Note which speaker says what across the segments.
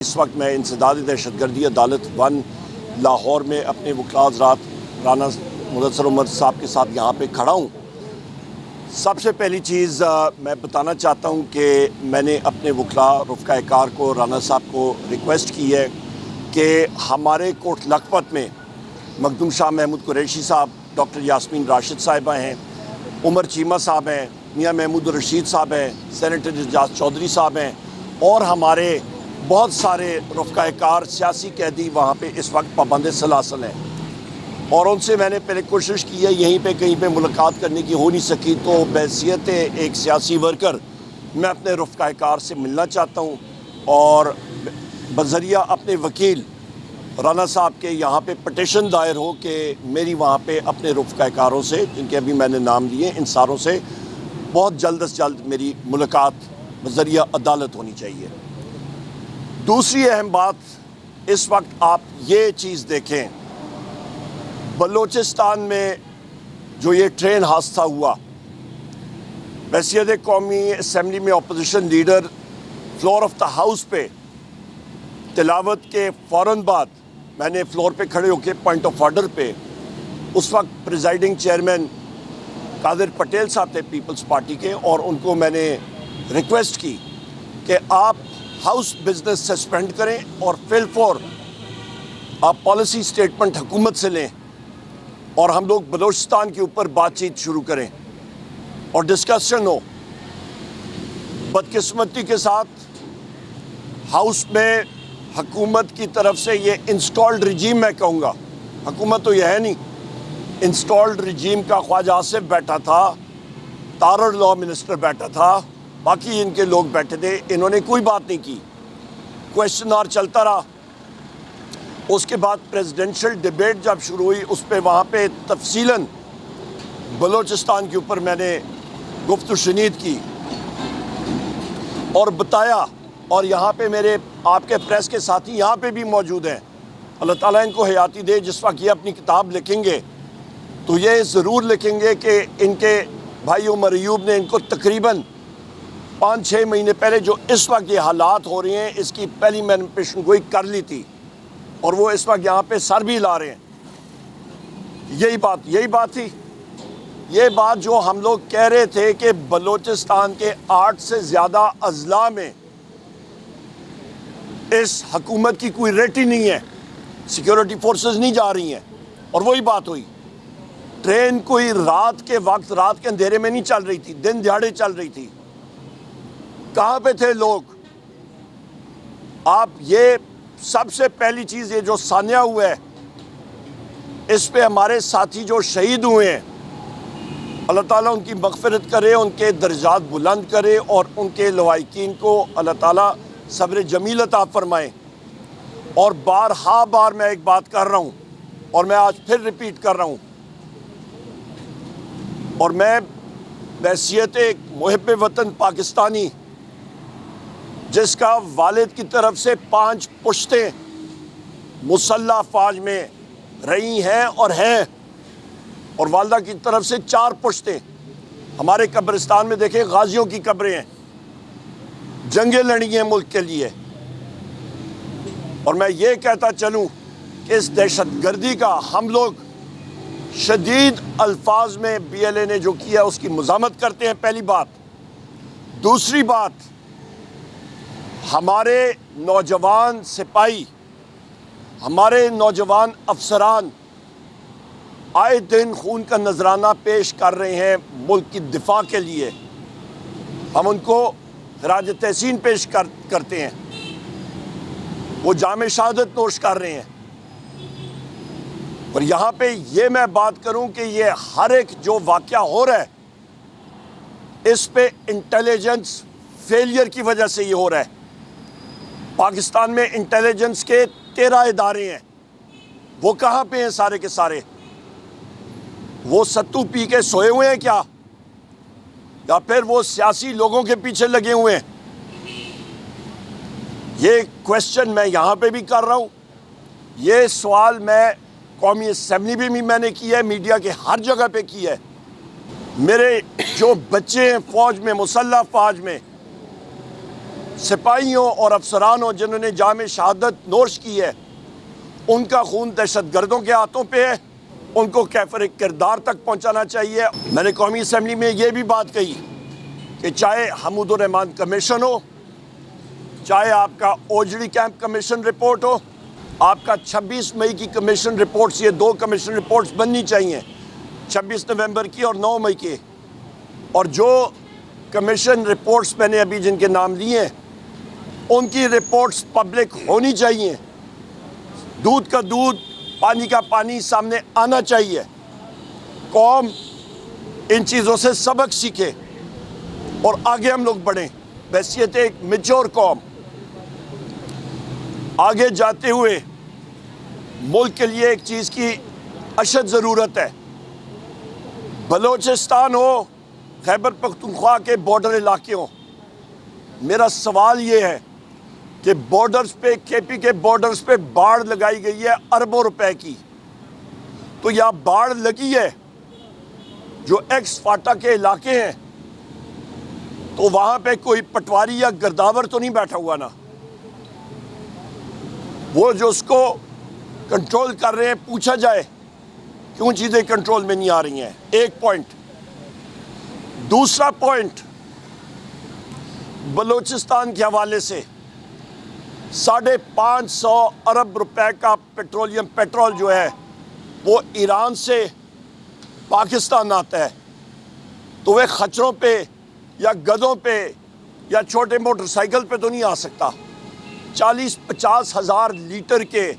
Speaker 1: اس وقت میں انسداد دہشت گردی عدالت 1 لاہور میں اپنے وکلاء حضرات رانا مدثر عمر صاحب کے ساتھ یہاں پہ کھڑا ہوں۔ سب سے پہلی چیز میں بتانا چاہتا ہوں کہ میں نے اپنے وکلاء رفقا کار کو رانا صاحب کو ریکویسٹ کی ہے کہ ہمارے کوٹ لکھپت میں مخدوم شاہ محمود قریشی صاحب، ڈاکٹر یاسمین راشد صاحبہ ہیں، عمر چیمہ صاحب ہیں، میاں محمود الرشید صاحب ہیں، سینیٹر اعجاز چودھری صاحب ہیں اور ہمارے بہت سارے رفقا کار سیاسی قیدی وہاں پہ اس وقت پابند سلاسل ہیں، اور ان سے میں نے پہلے کوشش کی ہے یہیں پہ کہیں پہ ملاقات کرنے کی، ہو نہیں سکی، تو بحیثیت ایک سیاسی ورکر میں اپنے رفقا کار سے ملنا چاہتا ہوں اور بذریعہ اپنے وکیل رانا صاحب کے یہاں پہ پٹیشن دائر ہو کہ میری وہاں پہ اپنے رفقا کاروں سے، جن کے ابھی میں نے نام لیے، ان ساروں سے بہت جلد از جلد میری ملاقات بذریعہ عدالت ہونی چاہیے۔ دوسری اہم بات، اس وقت آپ یہ چیز دیکھیں، بلوچستان میں جو یہ ٹرین حادثہ ہوا، بحیثیت قومی اسمبلی میں opposition leader floor of the house پہ تلاوت کے فوراً بعد میں نے فلور پہ کھڑے ہو کے پوائنٹ آف آرڈر پہ، اس وقت پریزائڈنگ چیئرمین قادر پٹیل صاحب تھے پیپلز پارٹی کے، اور ان کو میں نے ریکویسٹ کی کہ آپ ہاؤس بزنس سسپینڈ کریں اور فی الفور آپ پالیسی سٹیٹمنٹ حکومت سے لیں اور ہم لوگ بلوچستان کے اوپر بات چیت شروع کریں اور ڈسکشن ہو۔ بدقسمتی کے ساتھ ہاؤس میں حکومت کی طرف سے یہ انسٹالڈ رجیم، میں کہوں گا حکومت تو یہ ہے نہیں، انسٹالڈ رجیم کا خواجہ آصف بیٹھا تھا، تارڑ لاء منسٹر بیٹھا تھا، باقی ان کے لوگ بیٹھے تھے، انہوں نے کوئی بات نہیں کی، کویشچن آور چلتا رہا۔ اس کے بعد پریزیڈنشل ڈیبیٹ جب شروع ہوئی، اس پہ وہاں پہ تفصیلاً بلوچستان کے اوپر میں نے گفت و شنید کی اور بتایا، اور یہاں پہ میرے آپ کے پریس کے ساتھی یہاں پہ بھی موجود ہیں، اللہ تعالیٰ ان کو حیاتی دے، جس وقت یہ اپنی کتاب لکھیں گے تو یہ ضرور لکھیں گے کہ ان کے بھائی عمر ایوب نے ان کو تقریباً 5-6 مہینے پہلے جو اس وقت یہ حالات ہو رہے ہیں، اس کی پہلی میں نے پیشن گوئی کر لی تھی، اور وہ اس وقت یہاں پہ سر بھی لا رہے ہیں۔ یہی بات تھی، یہ بات جو ہم لوگ کہہ رہے تھے کہ بلوچستان کے 8 سے زیادہ اضلاع میں اس حکومت کی کوئی ریٹی نہیں ہے، سیکیورٹی فورسز نہیں جا رہی ہیں، اور وہی بات ہوئی۔ ٹرین کوئی رات کے وقت، رات کے اندھیرے میں نہیں چل رہی تھی، دن دہاڑے چل رہی تھی، کہاں پہ تھے لوگ؟ آپ یہ سب سے پہلی چیز، یہ جو سانیہ ہوا ہے، اس پہ ہمارے ساتھی جو شہید ہوئے ہیں، اللہ تعالیٰ ان کی مغفرت کرے، ان کے درجات بلند کرے، اور ان کے لواحقین کو اللہ تعالیٰ صبر جمیل عطا فرمائے۔ اور بار میں ایک بات کر رہا ہوں، اور میں آج پھر ریپیٹ کر رہا ہوں، اور میں بحیثیت ایک محب وطن پاکستانی، جس کا والد کی طرف سے 5 پشتیں مسلح افواج میں رہی ہیں اور ہیں، اور والدہ کی طرف سے 4 پشتیں، ہمارے قبرستان میں دیکھیں غازیوں کی قبریں ہیں، جنگیں لڑی ہیں ملک کے لیے۔ اور میں یہ کہتا چلوں کہ اس دہشت گردی کا ہم لوگ شدید الفاظ میں بی ایل اے نے جو کیا اس کی مذمت کرتے ہیں، پہلی بات۔ دوسری بات، ہمارے نوجوان سپاہی، ہمارے نوجوان افسران آئے دن خون کا نذرانہ پیش کر رہے ہیں ملک کی دفاع کے لیے، ہم ان کو خراج تحسین پیش کرتے ہیں، وہ جام شہادت نوش کر رہے ہیں۔ اور یہاں پہ یہ میں بات کروں کہ یہ ہر ایک جو واقعہ ہو رہا ہے، اس پہ انٹیلیجنس فیلئر کی وجہ سے یہ ہو رہا ہے۔ پاکستان میں انٹیلیجنس کے 13 ادارے ہیں، وہ کہاں پہ ہیں سارے کے سارے؟ وہ ستو پی کے سوئے ہوئے ہیں کیا، یا پھر وہ سیاسی لوگوں کے پیچھے لگے ہوئے ہیں؟ یہ کویشچن میں یہاں پہ بھی کر رہا ہوں، یہ سوال میں قومی اسمبلی میں نے کیا ہے، میڈیا کے ہر جگہ پہ کیا ہے۔ میرے جو بچے ہیں فوج میں، مسلح افواج میں، سپاہیوں اور افسرانوں جنہوں نے جام شہادت نوش کی ہے، ان کا خون دہشت گردوں کے ہاتھوں پہ ہے، ان کو کیفر کردار تک پہنچانا چاہیے۔ میں نے قومی اسمبلی میں یہ بھی بات کہی کہ چاہے حمود الرحمان کمیشن ہو، چاہے آپ کا اوجڑی کیمپ کمیشن رپورٹ ہو، آپ کا 26 مئی کی کمیشن رپورٹس، یہ 2 کمیشن رپورٹس بننی چاہیے، 26 نومبر کی اور 9 مئی کی۔ اور جو کمیشن رپورٹس میں نے ابھی جن کے نام لیے ہیں، ان کی رپورٹس پبلک ہونی چاہیے، دودھ کا دودھ، پانی کا پانی سامنے آنا چاہیے، قوم ان چیزوں سے سبق سیکھے اور آگے ہم لوگ بڑھیں بحیثیت ایک میچور قوم۔ آگے جاتے ہوئے ملک کے لیے ایک چیز کی اشد ضرورت ہے، بلوچستان ہو، خیبر پختونخوا کے بارڈر علاقے ہوں۔ میرا سوال یہ ہے کہ بارڈرز پہ، کے پی کے بارڈرز پہ باڑ لگائی گئی ہے اربوں روپے کی، تو یا باڑ لگی ہے جو ایکس فاٹا کے علاقے ہیں، تو وہاں پہ کوئی پٹواری یا گرداور تو نہیں بیٹھا ہوا نا؟ وہ جو اس کو کنٹرول کر رہے ہیں، پوچھا جائے کیوں چیزیں کنٹرول میں نہیں آ رہی ہیں۔ ایک پوائنٹ۔ دوسرا پوائنٹ، بلوچستان کے حوالے سے 550 ارب روپے کا پیٹرول جو ہے وہ ایران سے پاکستان آتا ہے، تو وہ خچروں پہ یا گدھوں پہ یا چھوٹے موٹر سائیکل پہ تو نہیں آ سکتا۔ 40-50 ہزار لیٹر کے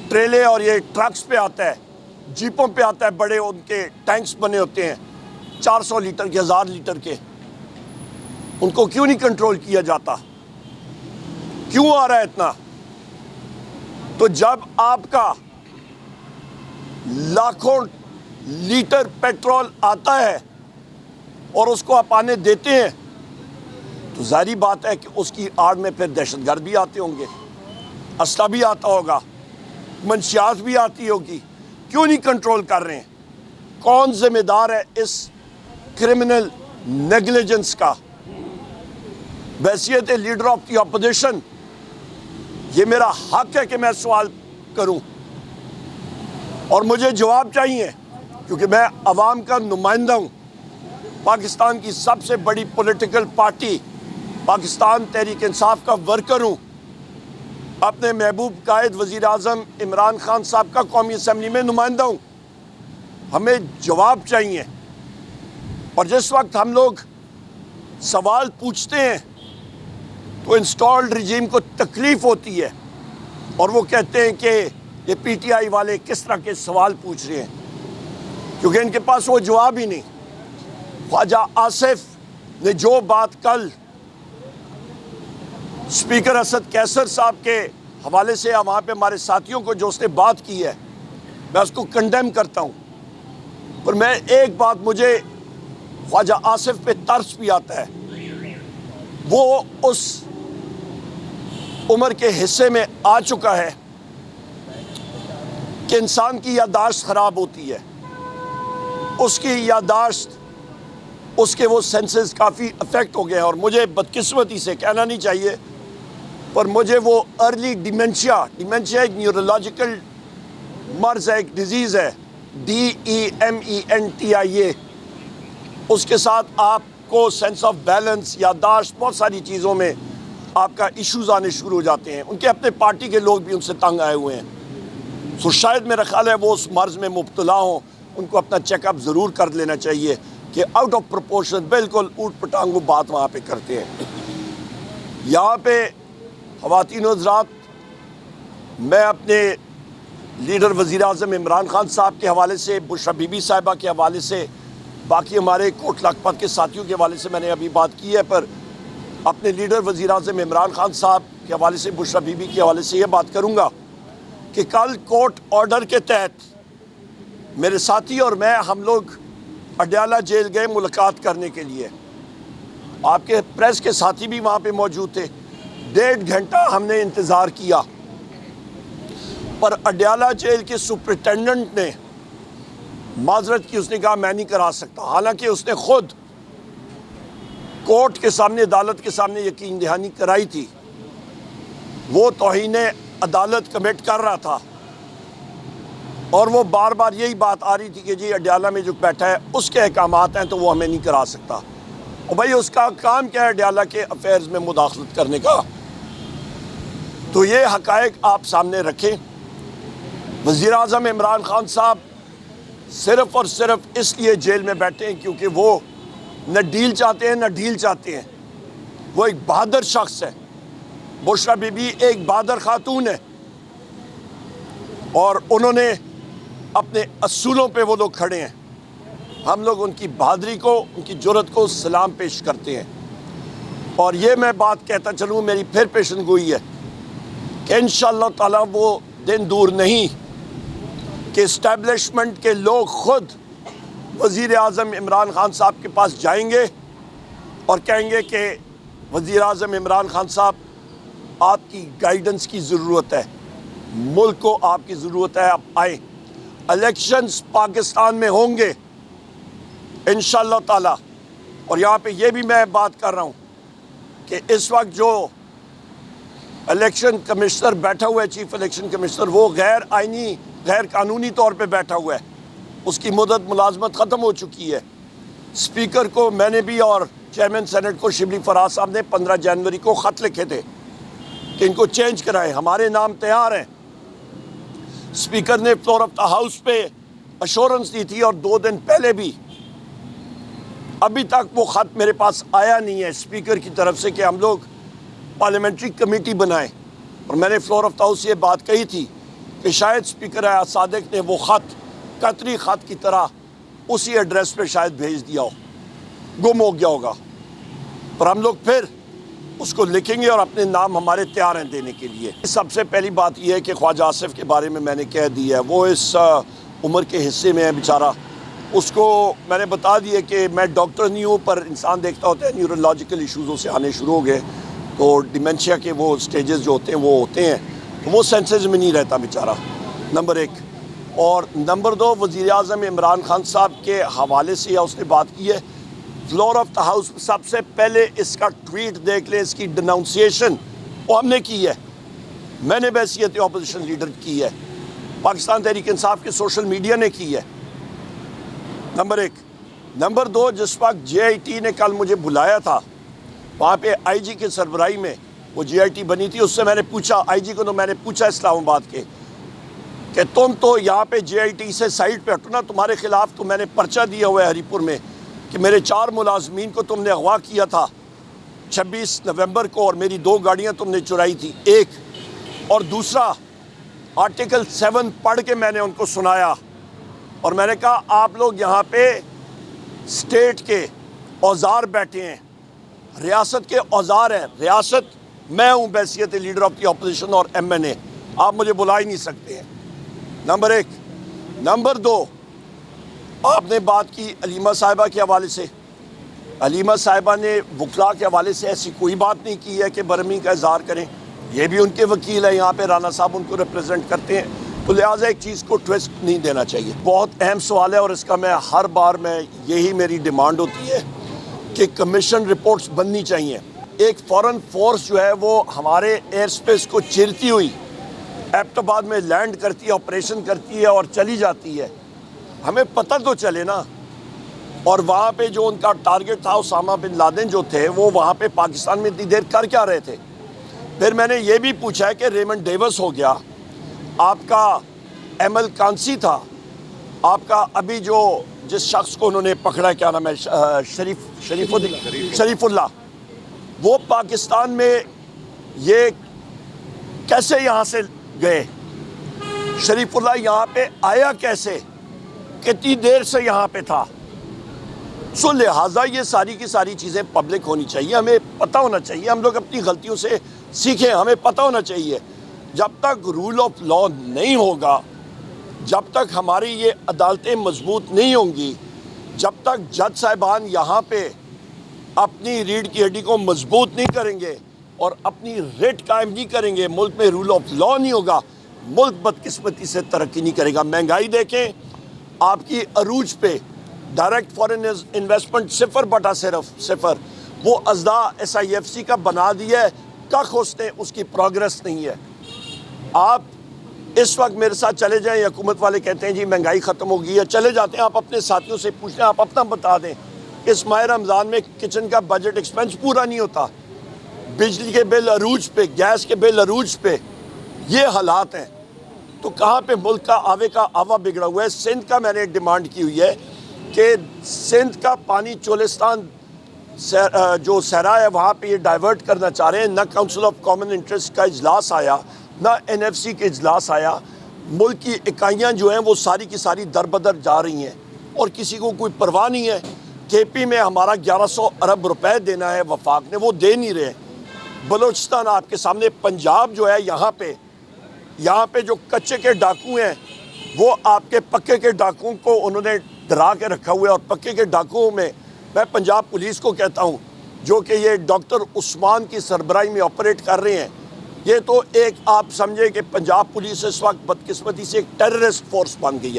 Speaker 1: ٹریلے اور یہ ٹرکس پہ آتا ہے، جیپوں پہ آتا ہے، بڑے ان کے ٹینکس بنے ہوتے ہیں 400 لیٹر کے، 1000 لیٹر کے۔ ان کو کیوں نہیں کنٹرول کیا جاتا؟ کیوں آ رہا ہے اتنا؟ تو جب آپ کا لاکھوں لیٹر پیٹرول آتا ہے اور اس کو آپ آنے دیتے ہیں، تو ظاہری بات ہے کہ اس کی آڑ میں پھر دہشت گرد بھی آتے ہوں گے، اسلحہ بھی آتا ہوگا، منشیات بھی آتی ہوگی۔ کیوں نہیں کنٹرول کر رہے ہیں؟ کون ذمہ دار ہے اس کرمنل نیگلیجنس کا؟ بحیثیت لیڈر آف دی اپوزیشن یہ میرا حق ہے کہ میں سوال کروں اور مجھے جواب چاہیے، کیونکہ میں عوام کا نمائندہ ہوں۔ پاکستان کی سب سے بڑی پولیٹیکل پارٹی پاکستان تحریک انصاف کا ورکر ہوں، اپنے محبوب قائد وزیر اعظم عمران خان صاحب کا قومی اسمبلی میں نمائندہ ہوں۔ ہمیں جواب چاہیے، اور جس وقت ہم لوگ سوال پوچھتے ہیں تو انسٹالڈ رجیم کو تکلیف ہوتی ہے، اور وہ کہتے ہیں کہ یہ پی ٹی آئی والے کس طرح کے سوال پوچھ رہے ہیں، کیونکہ ان کے پاس وہ جواب ہی نہیں۔ خواجہ آصف نے جو بات کل اسپیکر اسد قیصر صاحب کے حوالے سے وہاں پہ ہمارے ساتھیوں کو جو اس نے بات کی ہے، میں اس کو کنڈیم کرتا ہوں، پر میں ایک بات، مجھے خواجہ آصف پہ ترس بھی آتا ہے۔ وہ اس عمر کے حصے میں آ چکا ہے کہ انسان کی یادداشت خراب ہوتی ہے، اس کی یادداشت، اس کے وہ سینسز کافی افیکٹ ہو گئے ہیں، اور مجھے بدقسمتی سے کہنا نہیں چاہیے، پر مجھے وہ ارلی ڈیمنشیا ایک نیورولوجیکل مرض ہے، ایک ڈیزیز ہے، DEMENTIA، اس کے ساتھ آپ کو سینس آف بیلنس، یادداشت، بہت ساری چیزوں میں آپ کا ایشوز آنے شروع ہو جاتے ہیں۔ ان کے اپنے پارٹی کے لوگ بھی ان سے تنگ آئے ہوئے ہیں، تو شاید میرا خیال ہے وہ اس مرض میں مبتلا ہوں، ان کو اپنا چیک اپ ضرور کر لینا چاہیے کہ آؤٹ آف پروپورشن بالکل اوٹ پٹانگ وہ بات وہاں پہ کرتے ہیں۔ یہاں پہ خواتین و حضرات، میں اپنے لیڈر وزیر اعظم عمران خان صاحب کے حوالے سے، بشرا بی بی صاحبہ کے حوالے سے، باقی ہمارے کوٹ لکھپت کے ساتھیوں کے حوالے سے میں نے ابھی بات کی ہے، پر اپنے لیڈر وزیر اعظم عمران خان صاحب کے حوالے سے، بشرا بی بی کے حوالے سے یہ بات کروں گا کہ کل کورٹ آرڈر کے تحت میرے ساتھی اور میں، ہم لوگ اڈیالہ جیل گئے ملاقات کرنے کے لیے۔ آپ کے پریس کے ساتھی بھی وہاں پہ موجود تھے۔ 1.5 گھنٹہ ہم نے انتظار کیا، پر اڈیالہ جیل کے سپرنٹینڈنٹ نے معذرت کی، اس نے کہا میں نہیں کرا سکتا، حالانکہ اس نے خود کورٹ کے سامنے عدالت کے سامنے یقین دہانی کرائی تھی وہ توہین عدالت کمٹ کر رہا تھا اور وہ بار بار یہی بات آ رہی تھی کہ جی اڈیالہ میں جو بیٹھا ہے اس کے احکامات ہیں تو وہ ہمیں نہیں کرا سکتا. اور بھائی اس کا کام کیا ہے اڈیالہ کے افیئرز میں مداخلت کرنے کا؟ تو یہ حقائق آپ سامنے رکھیں. وزیر اعظم عمران خان صاحب صرف اور صرف اس لیے جیل میں بیٹھے ہیں کیونکہ وہ نہ ڈیل چاہتے ہیں نہ ڈھیل چاہتے ہیں. وہ ایک بہادر شخص ہے. بشرا بی بی ایک بہادر خاتون ہے اور انہوں نے اپنے اصولوں پہ وہ لوگ کھڑے ہیں. ہم لوگ ان کی بہادری کو ان کی جرأت کو سلام پیش کرتے ہیں. اور یہ میں بات کہتا چلوں میری پھر پیشن گوئی ہے کہ انشاءاللہ تعالیٰ وہ دن دور نہیں کہ اسٹیبلشمنٹ کے لوگ خود وزیر اعظم عمران خان صاحب کے پاس جائیں گے اور کہیں گے کہ وزیر اعظم عمران خان صاحب آپ کی گائیڈنس کی ضرورت ہے, ملک کو آپ کی ضرورت ہے, آپ آئیں. الیکشنز پاکستان میں ہوں گے انشاءاللہ تعالی. اور یہاں پہ یہ بھی میں بات کر رہا ہوں کہ اس وقت جو الیکشن کمشنر بیٹھا ہوا ہے, چیف الیکشن کمشنر, وہ غیر آئینی غیر قانونی طور پہ بیٹھا ہوا ہے. اس کی مدت ملازمت ختم ہو چکی ہے. اسپیکر کو میں نے بھی اور چیئرمین سینٹ کو شبلی فراز صاحب نے 15 جنوری کو خط لکھے تھے کہ ان کو چینج کرائیں. ہمارے نام تیار ہیں. اسپیکر نے فلور آف دا ہاؤس پہ ایشورنس دی تھی اور 2 دن پہلے بھی. ابھی تک وہ خط میرے پاس آیا نہیں ہے اسپیکر کی طرف سے کہ ہم لوگ پارلیمنٹری کمیٹی بنائیں. اور میں نے فلور آف دا ہاؤس یہ بات کہی تھی کہ شاید اسپیکر احمد صادق نے وہ خط قطری خط کی طرح اسی ایڈریس پہ شاید بھیج دیا ہو, گم ہو گیا ہوگا. پر ہم لوگ پھر اس کو لکھیں گے اور اپنے نام ہمارے تیار ہیں دینے کے لیے. سب سے پہلی بات یہ ہے کہ خواجہ آصف کے بارے میں نے کہہ دی ہے. وہ اس عمر کے حصے میں ہے بیچارہ. اس کو میں نے بتا دیا کہ میں ڈاکٹر نہیں ہوں پر انسان دیکھتا ہوتا ہے نیورولوجیکل ایشوز سے آنے شروع ہو گئے تو ڈیمنشیا کے وہ سٹیجز جو ہوتے ہیں وہ ہوتے ہیں تو وہ سینسز میں نہیں رہتا بیچارہ. نمبر 1. اور نمبر 2, وزیر اعظم عمران خان صاحب کے حوالے سے یا اس نے بات کی ہے فلور آف دا ہاؤس. سب سے پہلے اس کا ٹویٹ دیکھ لیں, اس کی ڈیناؤنسیشن وہ ہم نے کی ہے. میں نے بحیثیت اپوزیشن لیڈر کی ہے, پاکستان تحریک انصاف کے سوشل میڈیا نے کی ہے. نمبر 1. نمبر 2, جس وقت جے آئی ٹی نے کل مجھے بلایا تھا وہاں پہ آئی جی کے سربراہی میں وہ جے آئی ٹی بنی تھی, اس سے میں نے پوچھا آئی جی کو, تو میں نے پوچھا اسلام آباد کے کہ تم تو یہاں پہ جے آئی ٹی سے سائٹ پہ ہٹو نا, تمہارے خلاف تو میں نے پرچہ دیا ہوا ہے ہری پور میں کہ میرے 4 ملازمین کو تم نے اغوا کیا تھا 26 نومبر کو اور میری 2 گاڑیاں تم نے چرائی تھی. ایک اور دوسرا آرٹیکل 7 پڑھ کے میں نے ان کو سنایا اور میں نے کہا آپ لوگ یہاں پہ اسٹیٹ کے اوزار بیٹھے ہیں, ریاست کے اوزار ہیں. ریاست میں ہوں بحیثیت لیڈر آف دی اپوزیشن اور ایم این اے, آپ مجھے بلا ہی نہیں سکتے ہیں. نمبر 1. نمبر 2, آپ نے بات کی علیمہ صاحبہ کے حوالے سے. علیمہ صاحبہ نے وکلاء کے حوالے سے ایسی کوئی بات نہیں کی ہے کہ برہمی کا اظہار کریں. یہ بھی ان کے وکیل ہیں یہاں پہ, رانا صاحب ان کو ریپرزینٹ کرتے ہیں, تو لہٰذا ایک چیز کو ٹویسٹ نہیں دینا چاہیے. بہت اہم سوال ہے اور اس کا میں ہر بار یہی میری ڈیمانڈ ہوتی ہے کہ کمیشن رپورٹس بننی چاہیے. ایک فورن فورس جو ہے وہ ہمارے ایئر سپیس کو چیرتی ہوئی ایبٹ آباد میں لینڈ کرتی ہے, آپریشن کرتی ہے اور چلی جاتی ہے. ہمیں پتہ تو چلے نا. اور وہاں پہ جو ان کا ٹارگٹ تھا اسامہ بن لادن جو تھے وہ وہاں پہ پاکستان میں اتنی دیر کر کیا رہے تھے. پھر میں نے یہ بھی پوچھا ہے کہ ریمنڈ ڈیوس ہو گیا, آپ کا ایمل کانسی تھا, آپ کا ابھی جو جس شخص کو انہوں نے پکڑا کیا نام ہے شریف اللہ, وہ پاکستان میں یہ کیسے یہاں سے گئے؟ شریف اللہ یہاں پہ آیا کیسے؟ کتنی دیر سے یہاں پہ تھا؟ سو لہٰذا یہ ساری کی ساری چیزیں پبلک ہونی چاہیے. ہمیں پتہ ہونا چاہیے, ہم لوگ اپنی غلطیوں سے سیکھیں. ہمیں پتہ ہونا چاہیے جب تک رول آف لا نہیں ہوگا, جب تک ہماری یہ عدالتیں مضبوط نہیں ہوں گی, جب تک جج صاحبان یہاں پہ اپنی ریڑھ کی ہڈی کو مضبوط نہیں کریں گے اور اپنی ریٹ قائم نہیں کریں گے, ملک میں رول آف لا نہیں ہوگا, ملک بدقسمتی سے ترقی نہیں کرے گا. مہنگائی دیکھیں آپ کی عروج پہ, ڈائریکٹ فارن انویسٹمنٹ 0 بٹا صرف 0, وہ اژدھا SIFC کا بنا دیا ہے، کخ اس نے اس کی پروگرس نہیں ہے۔ آپ اس وقت میرے ساتھ چلے جائیں، حکومت والے کہتے ہیں جی مہنگائی ختم ہو گئی ہے، چلے جاتے ہیں آپ اپنے ساتھیوں سے پوچھ لیں، آپ اپنا بتا دیں اس ماہ رمضان میں کچن کا بجٹ ایکسپینس پورا نہیں ہوتا، بجلی کے بل عروج پہ، گیس کے بل عروج پہ، یہ حالات ہیں تو کہاں پہ ملک کا آوا بگڑا ہوا ہے۔ سندھ کا میں نے ڈیمانڈ کی ہوئی ہے کہ سندھ کا پانی چولستان جو صحرا ہے وہاں پہ یہ ڈائیورٹ کرنا چاہ رہے ہیں۔ نہ کونسل آف کامن انٹرسٹ کا اجلاس آیا، نہ NFC کے اجلاس آیا، ملک کی اکائیاں جو ہیں وہ ساری کی ساری در بدر جا رہی ہیں اور کسی کو کوئی پرواہ نہیں ہے۔ KP میں ہمارا 1100 ارب روپے دینا ہے وفاق نے، وہ دے نہیں رہے۔ بلوچستان آپ کے سامنے، پنجاب جو ہے یہاں پہ جو کچے کے ڈاکو ہیں وہ آپ کے پکے کے ڈاکوؤں کو انہوں نے ڈرا کے رکھا ہوا ہے، اور پکے کے ڈاکوؤں میں میں پنجاب پولیس کو کہتا ہوں جو کہ یہ ڈاکٹر عثمان کی سربراہی میں آپریٹ کر رہے ہیں، یہ تو ایک آپ سمجھے کہ پنجاب پولیس اس وقت بدقسمتی سے ایک ٹیررسٹ فورس بن گئی ہے۔